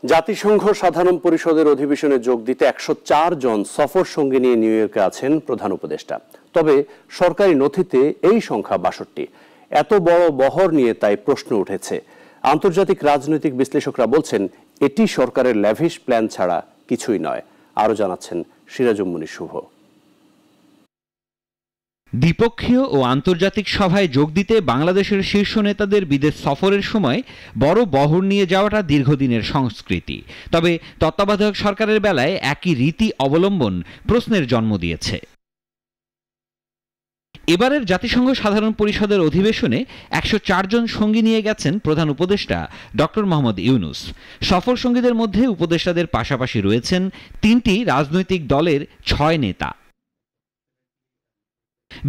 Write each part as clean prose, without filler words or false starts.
জাতিসংঘ সাধারণ পরিষদের অধিবেশনে যোগ দিতে ১০৪ জন সফর সঙ্গী নিয়ে নিউ ইয়র্কে আছেন প্রধান উপদেষ্টা। তবে সরকারি নথিতে এই সংখ্যা ৬২। এত বড় বহর নিয়ে তাই প্রশ্ন উঠেছে। আন্তর্জাতিক রাজনৈতিক বিশ্লেষকরা বলছেন এটি সরকারের ল্যাভিশ প্ল্যান ছাড়া কিছুই নয়। আরো জানাচ্ছেন সিরাজুম মুনির শুভ। দ্বিপক্ষীয় ও আন্তর্জাতিক সভায় যোগ দিতে বাংলাদেশের শীর্ষ নেতাদের বিদেশ সফরের সময় বড় বহর নিয়ে যাওয়াটা দীর্ঘদিনের সংস্কৃতি। তবে তত্ত্বাবধায়ক সরকারের বেলায় একই রীতি অবলম্বন প্রশ্নের জন্ম দিয়েছে। এবারের জাতিসংঘ সাধারণ পরিষদের অধিবেশনে ১০৪ জন সঙ্গী নিয়ে গেছেন প্রধান উপদেষ্টা ডক্টর মোহাম্মদ ইউনূস। সফর সঙ্গীদের মধ্যে উপদেষ্টাদের পাশাপাশি রয়েছেন ৩টি রাজনৈতিক দলের ৬ নেতা।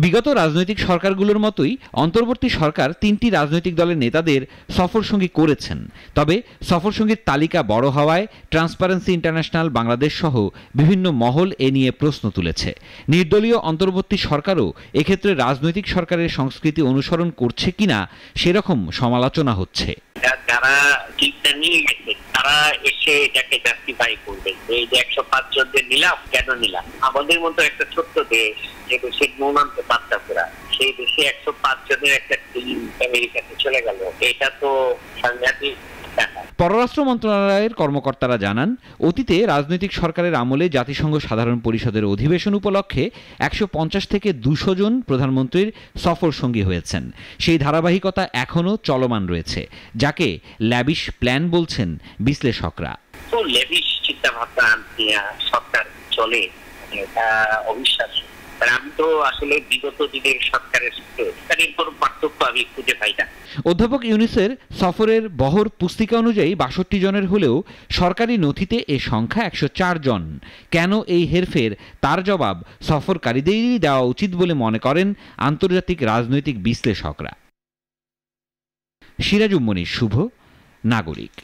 বিগত রাজনৈতিক সরকারগুলোর মতোই অন্তর্বর্তী সরকার ৩টি রাজনৈতিক দলের নেতাদের সফরসঙ্গী করেছেন। তবে সফরসঙ্গীর তালিকা বড় হওয়ায় ট্রান্সপারেন্সি ইন্টারন্যাশনাল বাংলাদেশ সহ বিভিন্ন মহল এ নিয়ে প্রশ্ন তুলেছে। নির্দলীয় অন্তর্বর্তী সরকারও এক্ষেত্রে রাজনৈতিক সরকারের সংস্কৃতি অনুসরণ করছে কিনা সেরকম সমালোচনা হচ্ছে। যারা টিমটা নিয়ে গেছে তারা এসে এটাকে জাস্টিফাই করবে এই যে ১০৫ জনদের নিলাম কেন নিলাম। আমাদের মতো একটা ছোট্ট দেশ যে দেশের মৌনান্ত পাত্তা করা, সেই দেশে ১০৫ জনের একটা টিম আমেরিকাতে চলে গেল, এটা তো সাংঘাতিক। পররাষ্ট্র মন্ত্রণালয়ের কর্মকর্তারা জানান, অতীতে রাজনৈতিক সরকারের আমলে জাতিসংঘ সাধারণ পরিষদের অধিবেশন উপলক্ষে ১৫০ থেকে ২০০ জন প্রধানমন্ত্রীর সফর সঙ্গী হয়েছেন। সেই ধারাবাহিকতা এখনো চলমান রয়েছে, যাকে ল্যাভিশ প্ল্যান বলছেন বিশ্লেষকরা। তো ল্যাভিশ চিন্তা ভাবনা সরকার চলে, এটা অবিশ্বাস্য। আমি তো আসলে বিগত দিনের সরকারের কোনো পার্থক্য আমি খুঁজে পাই না। অধ্যাপক ইউনূসের সফরের বহর পুস্তিকা অনুযায়ী ৬২ জনের হলেও সরকারি নথিতে এ সংখ্যা ১০৪ জন। কেন এই হেরফের, তার জবাব সফরকারীদেরই দেওয়া উচিত বলে মনে করেন আন্তর্জাতিক রাজনৈতিক বিশ্লেষকরা। সিরাজুম মুনির শুভ, নাগরিক।